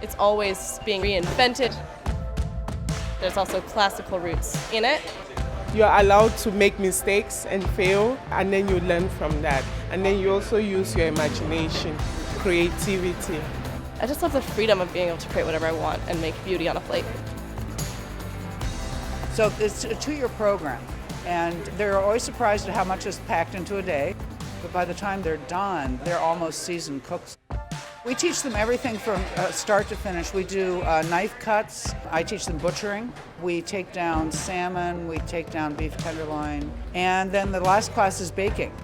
It's always being reinvented. There's also classical roots in it. You're allowed to make mistakes and fail, and then you learn from that. And then you also use your imagination, creativity. I just love the freedom of being able to create whatever I want and make beauty on a plate. So it's a 2-year program, and they're always surprised at how much is packed into a day. But by the time they're done, they're almost seasoned cooks. We teach them everything from start to finish. We do knife cuts. I teach them butchering. We take down salmon. We take down beef tenderloin. And then the last class is baking.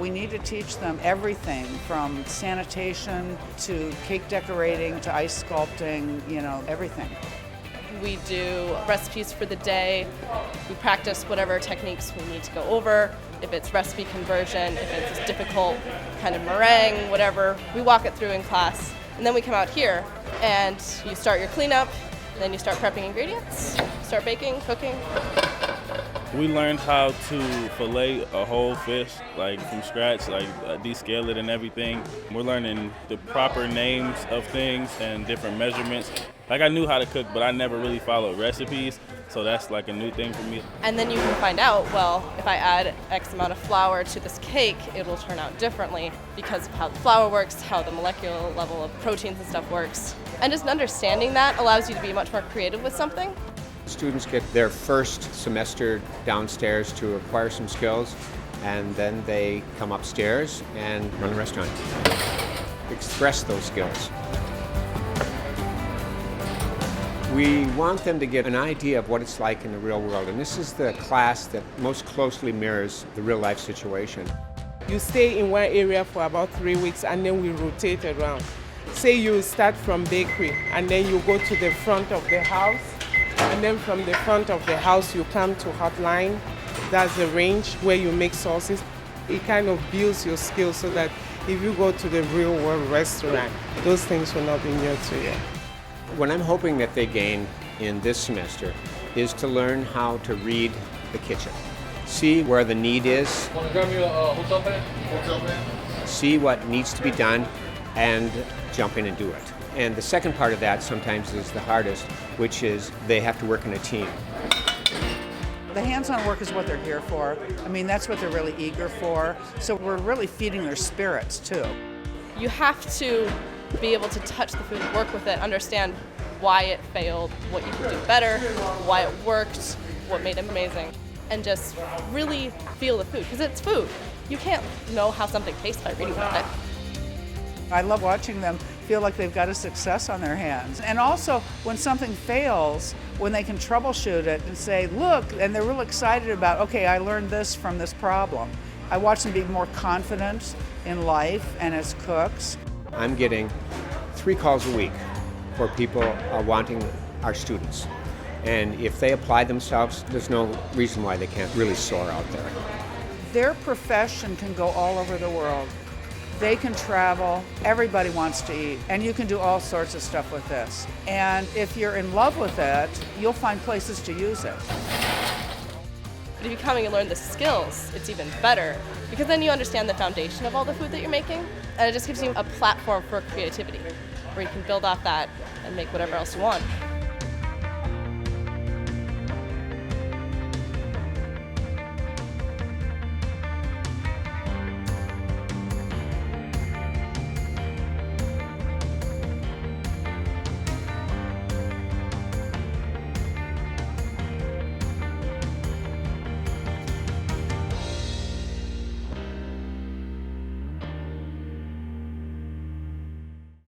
We need to teach them everything from sanitation to cake decorating to ice sculpting, everything. We do recipes for the day. We practice whatever techniques we need to go over. If it's recipe conversion, if it's a difficult kind of meringue, whatever, we walk it through in class. And then we come out here and you start your cleanup, then you start prepping ingredients, start baking, cooking. We learned how to fillet a whole fish, from scratch, descale it and everything. We're learning the proper names of things and different measurements. I knew how to cook, but I never really followed recipes, so that's a new thing for me. And then you can find out, if I add X amount of flour to this cake, it will turn out differently because of how the flour works, how the molecular level of proteins and stuff works. And just understanding that allows you to be much more creative with something. Students get their first semester downstairs to acquire some skills, and then they come upstairs and run the restaurant. Express those skills. We want them to get an idea of what it's like in the real world, and this is the class that most closely mirrors the real life situation. You stay in one area for about 3 weeks, and then we rotate around. Say you start from bakery, and then you go to the front of the house, and then from the front of the house you come to hotline. That's the range where you make sauces. It kind of builds your skills so that if you go to the real world restaurant, those things will not be new to you. What I'm hoping that they gain in this semester is to learn how to read the kitchen. See where the need is, see what needs to be done, and jump in and do it. And the second part of that sometimes is the hardest, which is they have to work in a team. The hands-on work is what they're here for. That's what they're really eager for. So we're really feeding their spirits too. You have to be able to touch the food, work with it, understand why it failed, what you could do better, why it worked, what made it amazing, and just really feel the food, because it's food. You can't know how something tastes by reading about it. I love watching them feel like they've got a success on their hands. And also, when something fails, when they can troubleshoot it and say, look, and they're real excited about, okay, I learned this from this problem. I watch them be more confident in life and as cooks. I'm getting 3 calls a week for people wanting our students. And if they apply themselves, there's no reason why they can't really soar out there. Their profession can go all over the world. They can travel, everybody wants to eat, and you can do all sorts of stuff with this. And if you're in love with it, you'll find places to use it. But if you come and learn the skills, it's even better, because then you understand the foundation of all the food that you're making, and it just gives you a platform for creativity, where you can build off that and make whatever else you want.